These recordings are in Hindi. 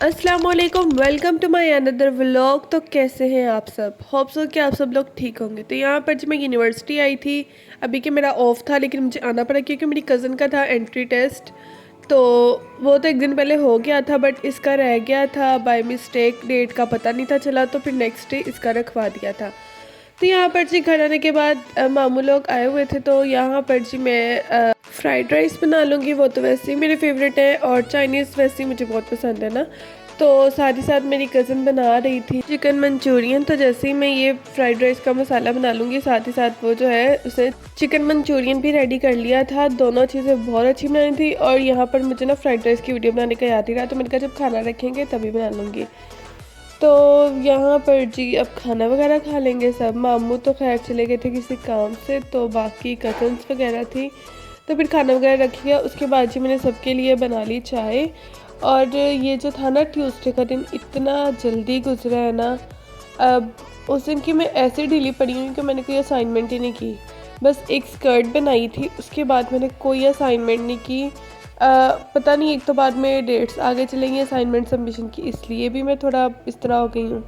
अस्सलाम वालेकुम, welcome to my another vlog. तो कैसे हैं आप सब? होप सो कि आप सब लोग ठीक होंगे। तो यहाँ पर जब मैं यूनिवर्सिटी आई थी, अभी कि मेरा ऑफ था लेकिन मुझे आना पड़ा क्योंकि मेरी कज़न का था एंट्री टेस्ट। तो वो तो एक दिन पहले हो गया था बट इसका रह गया था बाय मिस्टेक, डेट का पता नहीं था चला, तो फिर नेक्स्ट डे इसका रखवा दिया था। तो यहाँ पर जी घर आने के बाद मामू लोग आए हुए थे, तो यहाँ पर जी मैं फ्राइड राइस बना लूँगी। वो तो वैसे ही मेरे फेवरेट है और चाइनीज़ वैसे ही मुझे बहुत पसंद है ना। तो साथ ही साथ मेरी कज़न बना रही थी चिकन मंचूरियन। तो जैसे ही मैं ये फ्राइड राइस का मसाला बना लूँगी, साथ ही साथ वो जो है उसे चिकन मंचूरियन भी रेडी कर लिया था। दोनों चीज़ें बहुत अच्छी बनाई थी और यहाँ पर मुझे ना फ्राइड राइस की वीडियो बनाने का याद ही रहा, तो मैंने कहा जब खाना रखेंगे तभी बना लूँगी। तो यहाँ पर जी अब खाना वगैरह खा लेंगे सब। मामू तो खैर चले गए थे किसी काम से, तो बाकी कज़न्स वगैरह थी, तो फिर खाना वगैरह रख लिया। उसके बाद जी मैंने सबके लिए बना ली चाय। और ये जो था ना ट्यूसडे का दिन इतना जल्दी गुजरा है ना। अब उस दिन की मैं ऐसे ढीली पड़ी हूँ कि मैंने कोई असाइनमेंट ही नहीं की। बस एक स्कर्ट बनाई थी, उसके बाद मैंने कोई असाइनमेंट नहीं की। पता नहीं, एक तो बाद में डेट्स आगे चलेंगी असाइनमेंट सबमिशन की, इसलिए भी मैं थोड़ा इस तरह हो गई हूँ।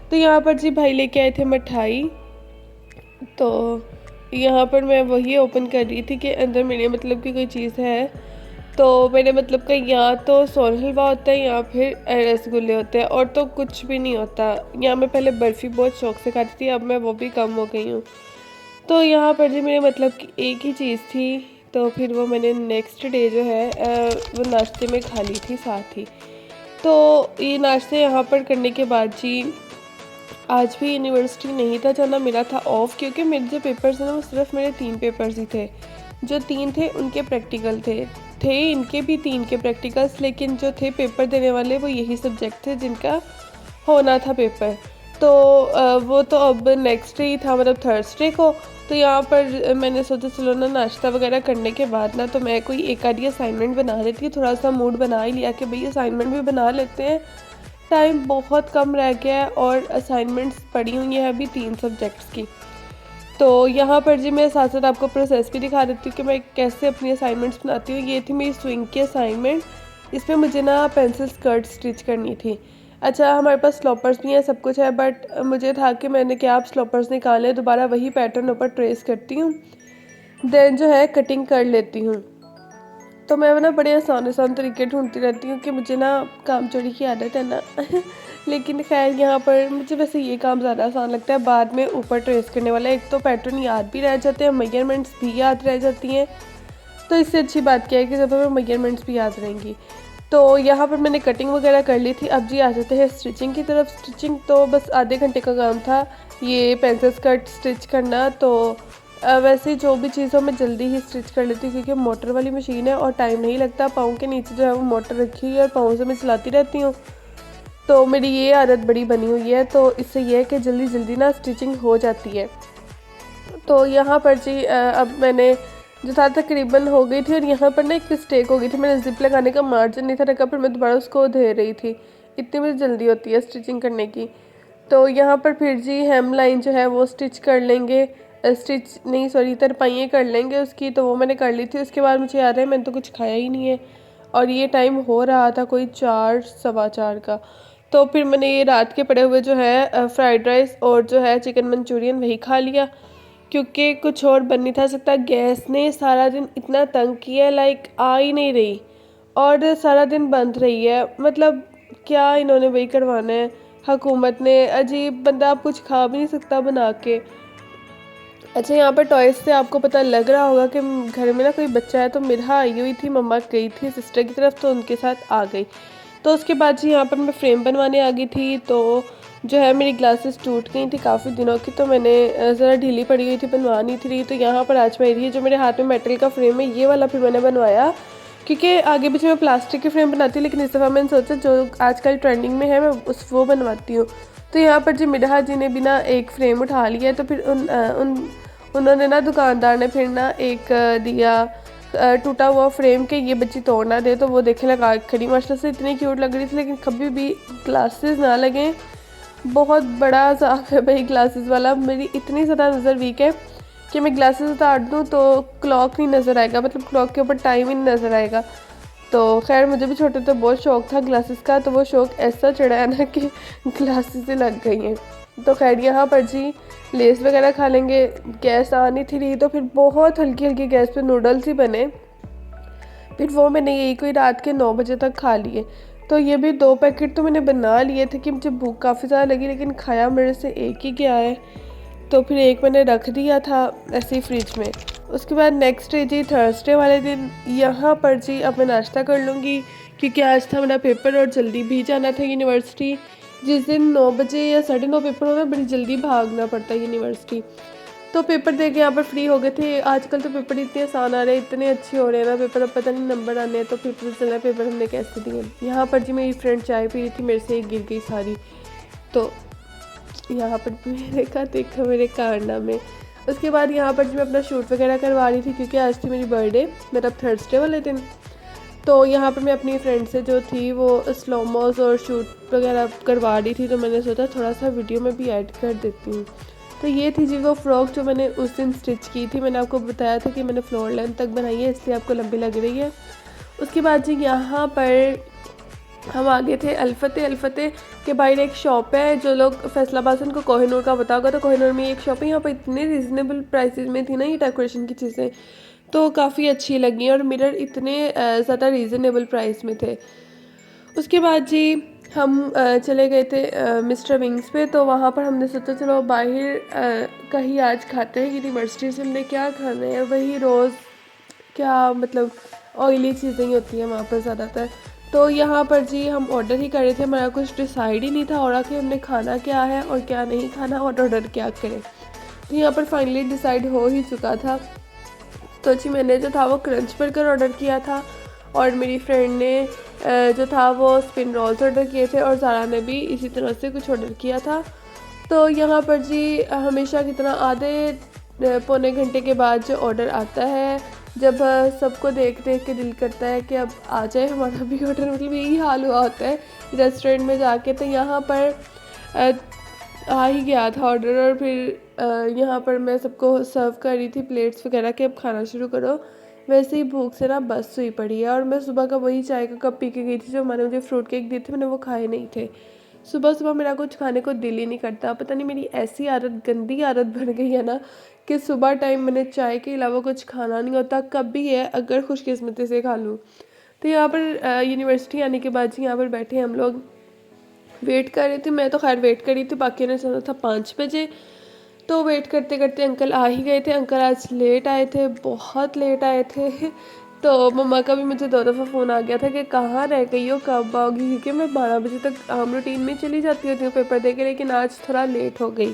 तो यहाँ पर जी भाई लेके आए थे मिठाई, तो यहाँ पर मैं वही ओपन कर रही थी कि अंदर मेरे मतलब की कोई चीज़ है। तो मेरे मतलब का या तो सोन हलवा होता है या फिर रसगुल्ले होते हैं, और तो कुछ भी नहीं होता। यहाँ मैं पहले बर्फ़ी बहुत शौक से खाती थी, अब मैं वो भी कम हो गई हूँ। तो यहाँ पर जी मेरे मतलब की एक ही चीज़ थी, तो फिर वो मैंने नेक्स्ट डे जो है वो नाश्ते में खा ली थी साथ ही। तो ये नाश्ते यहाँ पर करने के बाद जी आज भी यूनिवर्सिटी नहीं था जाना, मेरा था ऑफ, क्योंकि मेरे जो पेपर्स हैं ना वो सिर्फ मेरे 3 पेपर्स ही थे। जो 3 थे उनके प्रैक्टिकल थे इनके भी 3 के प्रैक्टिकल्स, लेकिन जो थे पेपर देने वाले वो यही सब्जेक्ट थे जिनका होना था पेपर। तो वो तो अब नेक्स्ट डे ही था, मतलब थर्सडे को। तो यहाँ पर मैंने सोचा चलो ना नाश्ता वगैरह करने के बाद ना तो मैं कोई एक आधी असाइनमेंट बना लेती हूँ। थोड़ा सा मूड बना ही लिया कि भाई असाइनमेंट भी बना लेते हैं, टाइम बहुत कम रह गया है और असाइनमेंट्स पड़ी हुई हैं अभी 3 सब्जेक्ट्स की। तो यहाँ पर जी मैं साथ साथ आपको प्रोसेस भी दिखा देती हूँ कि मैं कैसे अपनी असाइनमेंट्स बनाती हूँ। ये थी मेरी स्विंग की असाइनमेंट, इसमें मुझे ना पेंसिल स्कर्ट स्टिच करनी थी। अच्छा हमारे पास स्लॉपर्स भी हैं, सब कुछ है, बट मुझे था कि मैंने क्या आप स्लॉपर्स निकाले, दोबारा वही पैटर्न ऊपर ट्रेस करती हूँ, देन जो है कटिंग कर लेती हूँ। तो मैं ना बड़े आसान आसान तरीके ढूंढती रहती हूँ कि मुझे ना काम चोरी की आदत है ना लेकिन खैर यहाँ पर मुझे वैसे ये काम ज़्यादा आसान लगता है, बाद में ऊपर ट्रेस करने वाला। एक तो पैटर्न याद भी रह जाते हैं, मेजरमेंट्स भी याद रह जाती हैं, तो इससे अच्छी बात क्या है कि जब हमें मेजरमेंट्स भी याद रहेंगी। तो यहाँ पर मैंने कटिंग वगैरह कर ली थी। अब जी आ जाते हैं स्टिचिंग की तरफ। स्टिचिंग तो बस आधे घंटे का काम था, ये पेंसिल स्कर्ट स्टिच करना। तो वैसे जो भी चीज़ों में जल्दी ही स्टिच कर लेती हूँ क्योंकि मोटर वाली मशीन है और टाइम नहीं लगता। पाँव के नीचे जो है वो मोटर रखी हुई है और पाँव से मैं चलाती रहती हूँ, तो मेरी ये आदत बड़ी बनी हुई है। तो इससे ये है कि जल्दी जल्दी ना स्टिचिंग हो जाती है। तो यहाँ पर जी अब मैंने जो था तकरीबन हो गई थी, और यहाँ पर ना एक मिस्टेक हो गई थी, मैंने जिप लगाने का मार्जिन नहीं था रखा, पर मैं दोबारा उसको दे रही थी, इतनी मुझे जल्दी होती है स्टिचिंग करने की। तो यहाँ पर फिर जी हेम लाइन जो है वो स्टिच कर लेंगे, स्टिच नहीं सॉरी तरपाइयाँ कर लेंगे उसकी, तो वो मैंने कर ली थी। उसके बाद मुझे याद है मैंने तो कुछ खाया ही नहीं है, और ये टाइम हो रहा था कोई 4 सवा 4 का। तो फिर मैंने ये रात के पड़े हुए जो है फ्राइड राइस और जो है चिकन मंचूरियन वही खा लिया, क्योंकि कुछ और बन नहीं था सकता। गैस ने सारा दिन इतना तंग किया, लाइक आ ही नहीं रही और सारा दिन बंद रही है। मतलब क्या इन्होंने वही करवाना है हुकूमत ने, अजीब, बंदा आप कुछ खा भी नहीं सकता बना के। अच्छा यहाँ पर टॉयज़ से आपको पता लग रहा होगा कि घर में ना कोई बच्चा है, तो मिरहा आई हुई थी, मम्मा गई थी सिस्टर की तरफ तो उनके साथ आ गई। तो उसके बाद जी यहाँ पर मैं फ्रेम बनवाने आ गई थी। तो जो है मेरी ग्लासेस टूट गई थी काफ़ी दिनों की, तो मैंने ज़रा ढीली पड़ी हुई थी, बनवा नहीं थी। तो यहाँ पर आज मेरी जो मेरे हाथ में मेटल का फ्रेम है ये वाला फिर मैंने बनवाया, क्योंकि आगे पीछे मैं प्लास्टिक के फ्रेम बनाती हूँ, लेकिन इस दफ़ा मैंने सोचा जो आजकल ट्रेंडिंग में है मैं वो बनवाती हूँ। तो यहाँ पर जी मिडहा जी ने भी ना एक फ्रेम उठा लिया, तो फिर उन्होंने ना दुकानदार ने फिर ना एक दिया टूटा हुआ फ्रेम के ये बच्ची तोड़ ना दे, तो वो देखे लगा खड़ी, माशाल्लाह से इतनी क्यूट लग रही थी। लेकिन कभी भी ग्लासेस ना लगें, बहुत बड़ा अज़ाब है भाई ग्लासेस वाला। मेरी इतनी ज़्यादा नज़र वीक है कि मैं ग्लासेस उतार दूँ तो क्लॉक नहीं नज़र आएगा, मतलब क्लॉक के ऊपर टाइम ही नहीं नज़र आएगा। तो खैर मुझे भी छोटे तो बहुत शौक़ था ग्लासेस का, तो वो शौक़ ऐसा चढ़ा है ना कि ग्लासेस से लग गई हैं। तो खैर यहाँ पर जी लेस वगैरह खा लेंगे। गैस आ नहीं थी रही तो फिर बहुत हल्की हल्की गैस पे नूडल्स ही बने, फिर वो मैंने यही कोई रात के 9 बजे तक खा लिए। तो ये भी 2 पैकेट तो मैंने बना लिए थे कि मुझे भूख काफ़ी ज़्यादा लगी, लेकिन खाया मेरे से एक ही गया है, तो फिर एक मैंने रख दिया था ऐसे ही फ्रिज में। उसके बाद नेक्स्ट डे जी थर्सडे वाले दिन यहाँ पर जी अब मैं नाश्ता कर लूँगी, क्योंकि आज था मेरा पेपर और जल्दी भी जाना था यूनिवर्सिटी। जिस दिन 9 बजे या 9:30 पेपर होना, बड़ी जल्दी भागना पड़ता है यूनिवर्सिटी। तो पेपर दे के यहाँ पर फ्री हो गए थे। आजकल तो पेपर इतने आसान आ रहे हैं, इतने अच्छे हो रहे हैं ना पेपर, अब पता नहीं नंबर आने हैं तो फिर पता चला पेपर हमने कैसे दिए। यहाँ पर जी मेरी फ्रेंड चाय पी रही थी, मेरे से गिर गई सारी, तो यहाँ पर मेरे का देखा मेरे कारनामे। उसके बाद यहाँ पर जी मैं अपना शूट वगैरह करवा रही थी, क्योंकि आज थी मेरी बर्थडे, मेरा थर्सडे वाले दिन। तो यहाँ पर मैं अपनी फ्रेंड से जो थी वो स्लोमोस और शूट वगैरह करवा रही थी, तो मैंने सोचा थोड़ा सा वीडियो में भी ऐड कर देती हूँ। तो ये थी जी वो फ़्रॉक जो मैंने उस दिन स्टिच की थी। मैंने आपको बताया था कि मैंने फ्लोर लेंथ तक बनाई है, इसलिए आपको लंबी लग रही है। उसके बाद जी यहाँ पर हम आ गए थे अल्फते के बाहर एक शॉप है, जो लोग फैसलाबाद से उनको कोहिनूर का पता होगा, तो कोहिनूर में एक शॉप है। यहाँ पर इतने रीज़नेबल प्राइसेस में थी ना ये डेकोरेशन की चीज़ें, तो काफ़ी अच्छी लगी, और मिरर इतने ज़्यादा रीज़नेबल प्राइस में थे। उसके बाद जी हम चले गए थे मिस्टर विंग्स पे, तो वहाँ पर हमने सोचा चलो बाहर कहीं आज खाते हैं, यूनिवर्सिटी से हमने क्या खाना है, वही रोज़ क्या मतलब ऑयली चीज़ें ही होती हैं वहाँ पर ज़्यादातर। तो यहाँ पर जी हम ऑर्डर ही कर रहे थे, हमारा कुछ डिसाइड ही नहीं था और कि हमने खाना क्या है और क्या नहीं खाना और ऑर्डर क्या करें। तो यहाँ पर फाइनली डिसाइड हो ही चुका था। तो जी मैंने जो था वो क्रंच बर्गर ऑर्डर किया था, और मेरी फ्रेंड ने जो था वो स्पिन रोल्स ऑर्डर किए थे, और ज़ारा ने भी इसी तरह से कुछ ऑर्डर किया था। तो यहाँ पर जी हमेशा कितना आधे पौने घंटे के बाद जो ऑर्डर आता है, जब सबको देख देख के दिल करता है कि अब आ जाए हमारा भी ऑर्डर, मतलब यही हाल हुआ होता है रेस्टोरेंट में जाके। तो यहाँ पर आ ही गया था ऑर्डर, और फिर यहाँ पर मैं सबको सर्व कर रही थी प्लेट्स वगैरह के, अब खाना शुरू करो। वैसे ही भूख से ना बस हुई पड़ी है, और मैं सुबह का वही चाय का कप पी के गई थी, जो मैंने मुझे फ्रूट केक दिए थे मैंने वो खाए नहीं थे। सुबह सुबह मेरा कुछ खाने को दिल ही नहीं करता, पता नहीं मेरी ऐसी आदत, गंदी आदत बन गई है ना कि सुबह टाइम मैंने चाय के अलावा कुछ खाना नहीं होता, कभी है अगर खुशकिस्मती से खा लूँ। तो यहाँ पर यूनिवर्सिटी आने के बाद जी यहाँ पर बैठे हम लोग वेट कर रहे थे। मैं तो खैर वेट कर रही थी, बाकी ने चला था 5 बजे। तो वेट करते करते अंकल आ ही गए थे। अंकल आज लेट आए थे, बहुत लेट आए थे। तो मम्मा का भी मुझे 2 दफ़ा फ़ोन आ गया था कि कहाँ रह गई हो, कब आओगी, क्योंकि मैं 12 बजे तक आम रूटीन में चली जाती होती हूँ पेपर दे के, लेकिन आज थोड़ा लेट हो गई।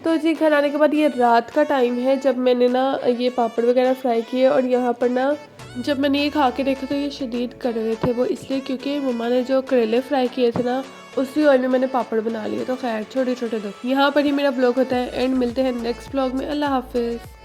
तो जी घर आने के बाद ये रात का टाइम है जब मैंने ना ये पापड़ वगैरह फ्राई किए, और यहाँ पर ना जब मैंने ये खा के देखा तो ये शदीद कड़वे थे। वो इसलिए क्योंकि मम्मा ने जो करेले फ्राई किए थे ना, उसी ऑयल में मैंने पापड़ बना लिए। तो खैर छोटे छोटे दो। यहाँ पर ही मेरा ब्लॉग होता है एंड, मिलते हैं नेक्स्ट ब्लॉग में। अल्लाह हाफिज़।